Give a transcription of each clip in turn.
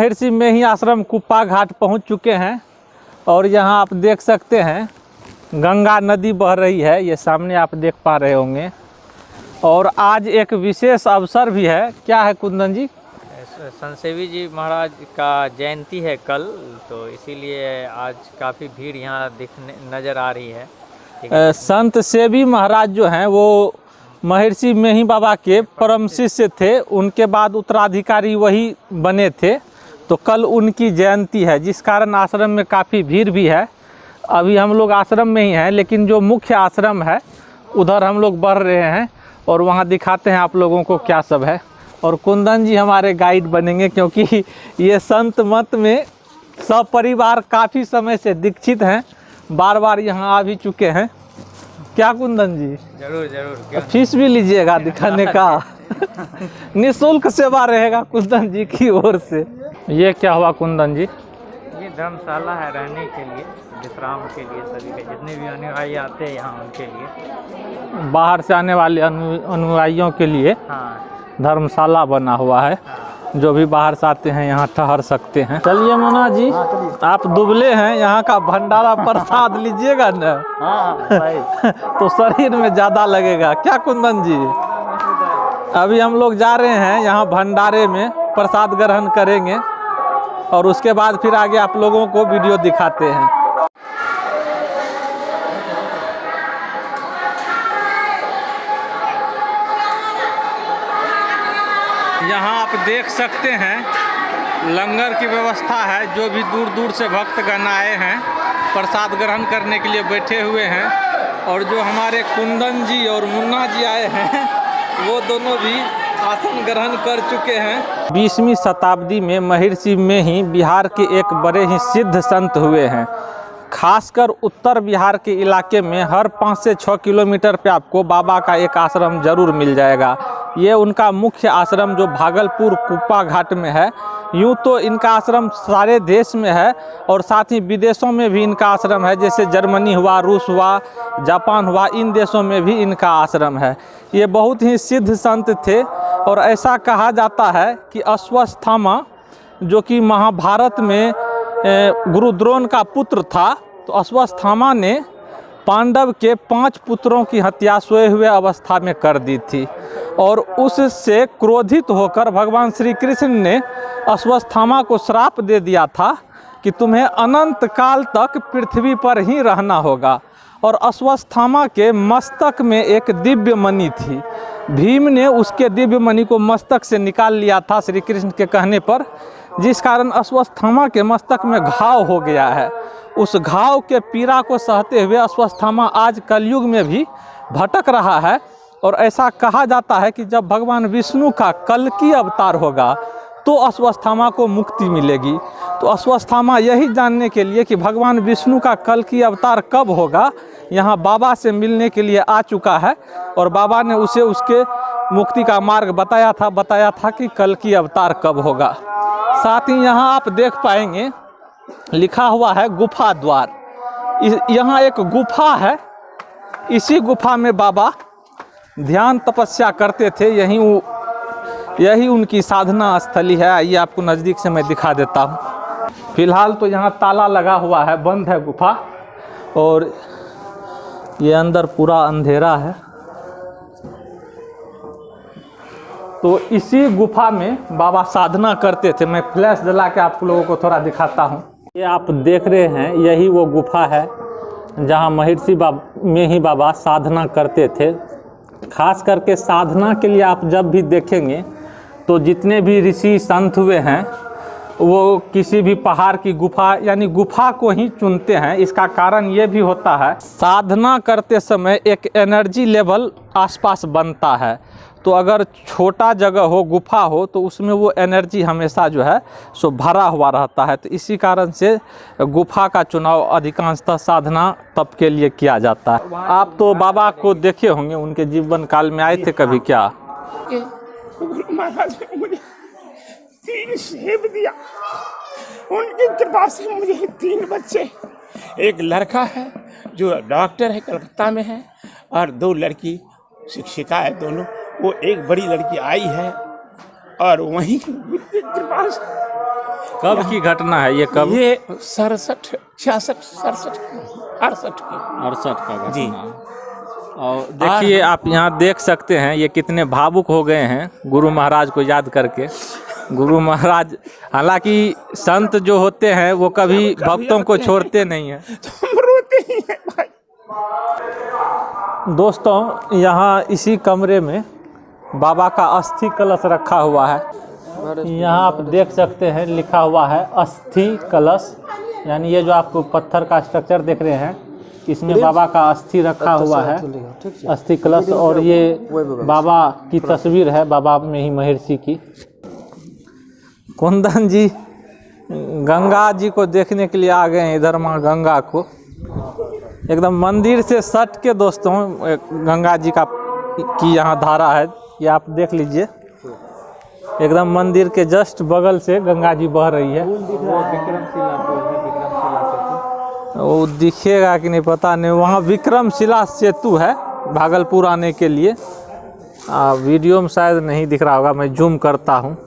महर्षि में ही आश्रम कुप्पा घाट पहुंच चुके हैं और यहाँ आप देख सकते हैं गंगा नदी बह रही है, ये सामने आप देख पा रहे होंगे। और आज एक विशेष अवसर भी है, क्या है कुंदन जी? संत सेवी जी महाराज का जयंती है कल, तो इसीलिए आज काफ़ी भीड़ यहाँ नज़र आ रही है। संत सेवी महाराज जो हैं वो महर्षि में ही बाबा के परम शिष्य थे, उनके बाद उत्तराधिकारी वही बने थे। तो कल उनकी जयंती है, जिस कारण आश्रम में काफ़ी भीड़ भी है। अभी हम लोग आश्रम में ही हैं, लेकिन जो मुख्य आश्रम है उधर हम लोग बढ़ रहे हैं और वहाँ दिखाते हैं आप लोगों को क्या सब है। और कुंदन जी हमारे गाइड बनेंगे, क्योंकि ये संत मत में सब परिवार काफ़ी समय से दीक्षित हैं, बार बार यहाँ आ भी चुके हैं। क्या कुंदन जी? जरूर जरूर। फीस भी लीजिएगा दिखाने का। निःशुल्क सेवा रहेगा कुंदन जी की ओर से। ये क्या हुआ कुंदन जी? ये धर्मशाला है रहने के लिए, विश्राम के लिए, सभी के जितने भी अनुयायी आते हैं यहाँ उनके लिए, बाहर से आने वाले अनुयायियों के लिए हाँ धर्मशाला बना हुआ है। जो भी बाहर से आते हैं यहाँ ठहर सकते हैं। चलिए मोना जी, आप दुबले हैं, यहाँ का भंडारा प्रसाद लीजिएगा ना। तो शरीर में ज़्यादा लगेगा। क्या कुंदन जी? अभी हम लोग जा रहे हैं यहाँ भंडारे में, प्रसाद ग्रहण करेंगे और उसके बाद फिर आगे आप लोगों को वीडियो दिखाते हैं। यहाँ आप देख सकते हैं लंगर की व्यवस्था है। जो भी दूर दूर से भक्तगण आए हैं प्रसाद ग्रहण करने के लिए बैठे हुए हैं। और जो हमारे कुंदन जी और मुन्ना जी आए हैं वो दोनों भी आसन ग्रहण कर चुके हैं। 20वीं शताब्दी में महर्षि में ही बिहार के एक बड़े ही सिद्ध संत हुए हैं। खासकर उत्तर बिहार के इलाके में हर 5 से 6 किलोमीटर पे आपको बाबा का एक आश्रम जरूर मिल जाएगा। ये उनका मुख्य आश्रम जो भागलपुर कुप्पा घाट में है। यूँ तो इनका आश्रम सारे देश में है और साथ ही विदेशों में भी इनका आश्रम है, जैसे जर्मनी हुआ, रूस हुआ, जापान हुआ, इन देशों में भी इनका आश्रम है। ये बहुत ही सिद्ध संत थे और ऐसा कहा जाता है कि अश्वत्थामा जो कि महाभारत में गुरु द्रोण का पुत्र था, तो अश्वत्थामा ने पांडव के 5 पुत्रों की हत्या सोए हुए अवस्था में कर दी थी। और उससे क्रोधित होकर भगवान श्री कृष्ण ने अश्वत्थामा को श्राप दे दिया था कि तुम्हें अनंत काल तक पृथ्वी पर ही रहना होगा। और अश्वत्थामा के मस्तक में एक दिव्य मणि थी। भीम ने उसके दिव्य मणि को मस्तक से निकाल लिया था श्री कृष्ण के कहने पर, जिस कारण अश्वत्थामा के मस्तक में घाव हो गया है। उस घाव के पीड़ा को सहते हुए अश्वत्थामा आज कलयुग में भी भटक रहा है। और ऐसा कहा जाता है कि जब भगवान विष्णु का कल्कि अवतार होगा तो अश्वत्थामा को मुक्ति मिलेगी। तो अश्वत्थामा यही जानने के लिए कि भगवान विष्णु का कल्कि अवतार कब होगा, यहाँ बाबा से मिलने के लिए आ चुका है। और बाबा ने उसे उसके मुक्ति का मार्ग बताया था कि कल्कि अवतार कब होगा। साथ ही यहाँ आप देख पाएंगे लिखा हुआ है गुफा द्वार। यहाँ एक गुफा है, इसी गुफा में बाबा ध्यान तपस्या करते थे। यही उनकी साधना स्थली है। आइए आपको नज़दीक से मैं दिखा देता हूँ। फिलहाल तो यहाँ ताला लगा हुआ है, बंद है गुफा, और ये अंदर पूरा अंधेरा है। तो इसी गुफा में बाबा साधना करते थे। मैं फ्लैश जला के आप लोगों को थोड़ा दिखाता हूँ। ये आप देख रहे हैं, यही वो गुफा है जहाँ महर्षि में ही बाबा साधना करते थे। खास करके साधना के लिए आप जब भी देखेंगे तो जितने भी ऋषि संत हुए हैं वो किसी भी पहाड़ की गुफा यानी गुफा को ही चुनते हैं। इसका कारण ये भी होता है, साधना करते समय एक एनर्जी लेवल आसपास बनता है। तो अगर छोटा जगह हो, गुफा हो, तो उसमें वो एनर्जी हमेशा जो है सो भरा हुआ रहता है। तो इसी कारण से गुफा का चुनाव अधिकांशतः साधना तप के लिए किया जाता है। आप तो बाबा को देखे होंगे, उनके जीवन काल में आए थे कभी? क्या महाराज ने मुझे 3 सेब दिया, उनकी कृपा से मुझे 3 बच्चे, एक लड़का है जो डॉक्टर है, कलकत्ता में है, और 2 लड़की शिक्षिका है दोनों। वो एक बड़ी लड़की आई है और वहीं की कृपा से कब की घटना है ये? कब? ये 67, 66, 67, 68 की। 68 का घटना जी। है। और देखिए आप यहाँ देख सकते हैं ये कितने भावुक हो गए हैं गुरु महाराज को याद करके। गुरु महाराज, हालांकि संत जो होते हैं वो कभी भक्तों को छोड़ते नहीं हैं। तो हम रोते ही हैं भाई। दोस्तों यहाँ इसी कमरे में बाबा का अस्थि कलश रखा हुआ है। यहाँ आप देख सकते हैं लिखा हुआ है अस्थि कलश, यानी ये जो आपको पत्थर का स्ट्रक्चर देख रहे हैं इसमें बाबा का अस्थि रखा हुआ है, अस्थि कलश। और ये बाबा की तस्वीर है, बाबा में ही महर्षि की। कुंदन जी गंगा जी को देखने के लिए आ गए हैं इधर, माँ गंगा को एकदम मंदिर से सट के दोस्तों गंगा जी की यहाँ धारा है, ये आप देख लीजिए। एकदम मंदिर के जस्ट बगल से गंगा जी बह रही है। वो दिखेगा कि नहीं पता नहीं, वहाँ विक्रमशिला सेतु है भागलपुर आने के लिए। वीडियो में शायद नहीं दिख रहा होगा, मैं जूम करता हूँ।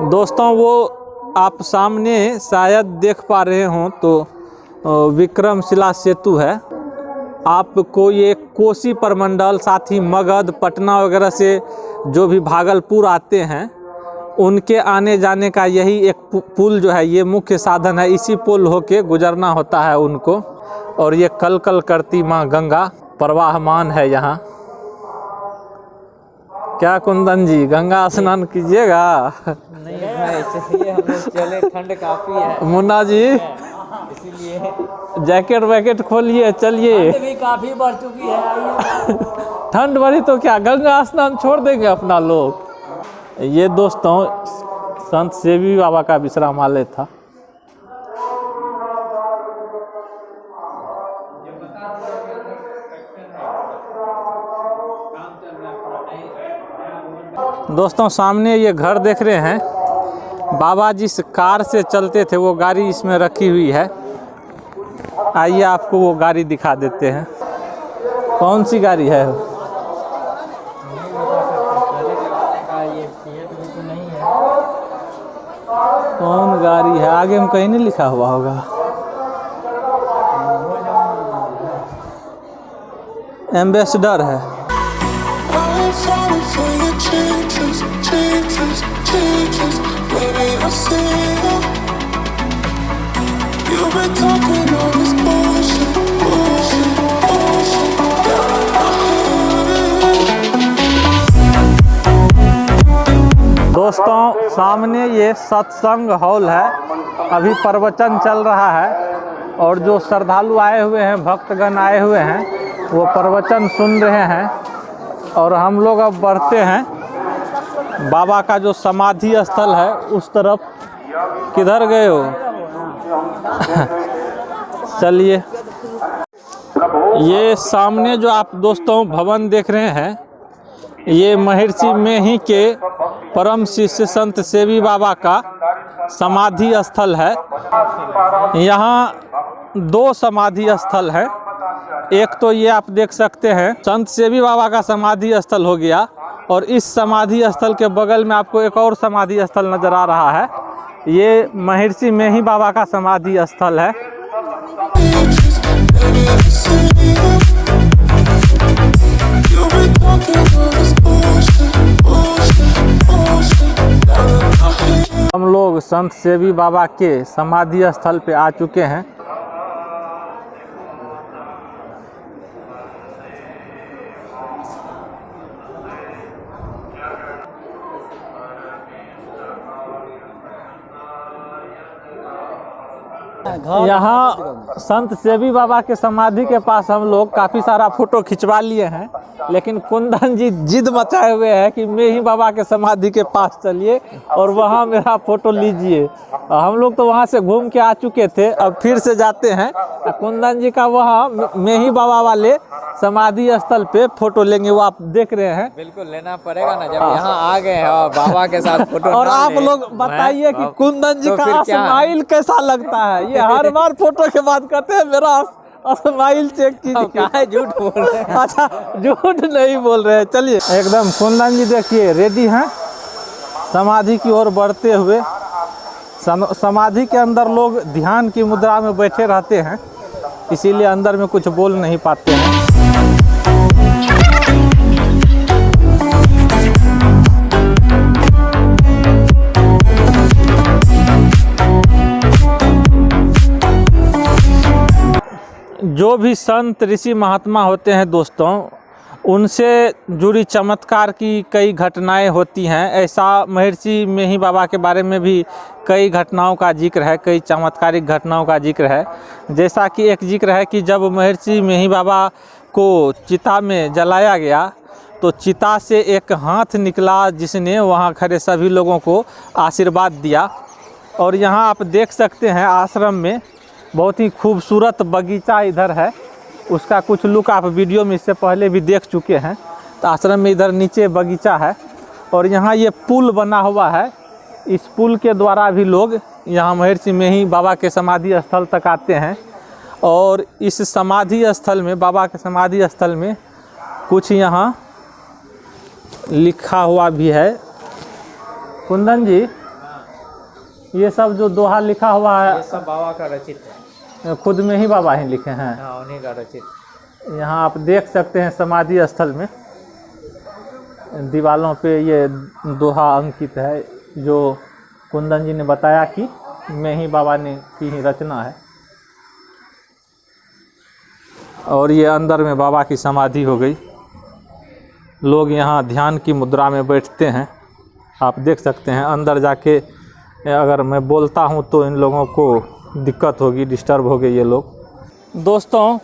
दोस्तों वो आप सामने शायद देख पा रहे हों तो विक्रमशिला सेतु है। आपको ये कोसी प्रमंडल, साथ ही मगध, पटना वगैरह से जो भी भागलपुर आते हैं उनके आने जाने का यही एक पुल जो है ये मुख्य साधन है। इसी पुल होके गुजरना होता है उनको। और ये कल कल करती माँ गंगा प्रवाहमान है यहाँ। क्या कुंदन जी गंगा स्नान कीजिएगा? नहीं भाई चलिए हम लोग चले, ठंड काफ़ी है मुन्ना जी, इसीलिए जैकेट वैकेट खोलिए, चलिए। भी काफ़ी बढ़ चुकी है, आइए। ठंड बढ़ी तो क्या गंगा स्नान छोड़ देंगे अपना लोग? ये दोस्तों संत सेवी बाबा का विश्रामालय था। दोस्तों सामने ये घर देख रहे हैं, बाबा जिस कार से चलते थे वो गाड़ी इसमें रखी हुई है। आइए आपको वो गाड़ी दिखा देते हैं। कौन सी गाड़ी है? कौन गाड़ी है? आगे में कहीं नहीं लिखा हुआ होगा। एम्बेसडर है। दोस्तों सामने ये सत्संग हॉल है, अभी प्रवचन चल रहा है और जो श्रद्धालु आए हुए हैं, भक्तगण आए हुए हैं, वो प्रवचन सुन रहे हैं। और हम लोग अब बढ़ते हैं बाबा का जो समाधि स्थल है उस तरफ। किधर गए हो? चलिए। ये सामने जो आप दोस्तों भवन देख रहे हैं, ये महर्षि मेही के परम शिष्य संत सेवी बाबा का समाधि स्थल है। यहाँ दो समाधि स्थल है। एक तो ये आप देख सकते हैं संत सेवी बाबा का समाधि स्थल हो गया, और इस समाधि स्थल के बगल में आपको एक और समाधि स्थल नज़र आ रहा है। ये महर्षि मेही बाबा का समाधि स्थल है। हम लोग संत सेवी बाबा के समाधि स्थल पे आ चुके हैं। यहाँ संत सेवी बाबा के समाधि के पास हम लोग काफ़ी सारा फोटो खिंचवा लिए हैं, लेकिन कुंदन जी जिद मचाए हुए हैं कि मेही बाबा के समाधि के पास चलिए और वहाँ मेरा फोटो लीजिए। हम लोग तो वहाँ से घूम के आ चुके थे, अब फिर से जाते हैं। कुंदन जी का वहाँ मेही बाबा वाले समाधि स्थल पे फोटो लेंगे, वो आप देख रहे हैं। बिल्कुल लेना पड़ेगा ना, जब यहाँ आ गए हैं और बाबा के साथ फोटो। और आप लोग बताइए कि कुंदन जी का स्माइल कैसा लगता है? ये हर बार फोटो के बाद कहते हैं मेरा स्माइल चेक कीजिए। झूठ बोल रहे हैं। अच्छा झूठ नहीं बोल रहे हैं। चलिए एकदम कुंदन जी देखिए रेडी हैं समाधि की ओर बढ़ते हुए। समाधि के अंदर लोग ध्यान की मुद्रा में बैठे रहते हैं, इसीलिए अंदर में कुछ बोल नहीं पाते हैं। जो भी संत ऋषि महात्मा होते हैं दोस्तों, उनसे जुड़ी चमत्कार की कई घटनाएं होती हैं। ऐसा महर्षि मेही बाबा के बारे में भी कई घटनाओं का जिक्र है, कई चमत्कारिक घटनाओं का जिक्र है। जैसा कि एक जिक्र है कि जब महर्षि मेही बाबा को चिता में जलाया गया तो चिता से एक हाथ निकला जिसने वहाँ खड़े सभी लोगों को आशीर्वाद दिया। और यहाँ आप देख सकते हैं आश्रम में बहुत ही खूबसूरत बगीचा इधर है, उसका कुछ लुक आप वीडियो में इससे पहले भी देख चुके हैं। तो आश्रम में इधर नीचे बगीचा है और यहाँ ये पुल बना हुआ है। इस पुल के द्वारा भी लोग यहाँ महर्षि मेही बाबा के समाधि स्थल तक आते हैं। और इस समाधि स्थल में, बाबा के समाधि स्थल में कुछ यहाँ लिखा हुआ भी है। कुंदन जी, ये सब जो दोहा लिखा हुआ है ये सब बाबा का रचित है, खुद में ही बाबा ही लिखे हैं। हाँ, उन्हीं का रचित। यहाँ आप देख सकते हैं समाधि स्थल में दीवालों पे ये दोहा अंकित है, जो कुंदन जी ने बताया कि मेही बाबा ने की ही रचना है। और ये अंदर में बाबा की समाधि हो गई। लोग यहाँ ध्यान की मुद्रा में बैठते हैं, आप देख सकते हैं। अंदर जाके अगर मैं बोलता हूँ तो इन लोगों को दिक्कत होगी, डिस्टर्ब हो गए ये लोग। दोस्तों,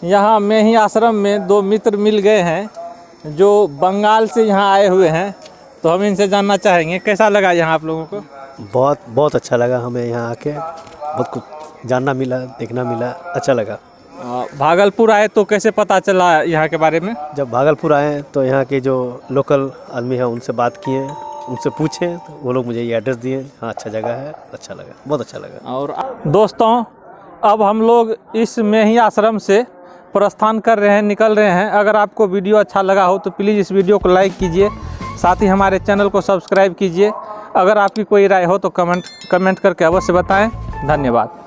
यहाँ मेही आश्रम में दो मित्र मिल गए हैं जो बंगाल से यहाँ आए हुए हैं, तो हम इनसे जानना चाहेंगे कैसा लगा यहाँ आप लोगों को। बहुत अच्छा लगा हमें यहाँ आके, बहुत कुछ जानना मिला, देखना मिला, अच्छा लगा। भागलपुर आए तो कैसे पता चला यहाँ के बारे में? जब भागलपुर आए तो यहाँ के जो लोकल आदमी हैं उनसे बात किए, उनसे पूछे तो वो लोग मुझे ये एड्रेस दिए। हाँ, अच्छा जगह है, अच्छा लगा, बहुत अच्छा लगा। और दोस्तों, अब हम लोग इस मेही आश्रम से प्रस्थान कर रहे हैं, निकल रहे हैं। अगर आपको वीडियो अच्छा लगा हो तो प्लीज़ इस वीडियो को लाइक कीजिए, साथ ही हमारे चैनल को सब्सक्राइब कीजिए। अगर आपकी कोई राय हो तो कमेंट करके अवश्य बताएं। धन्यवाद।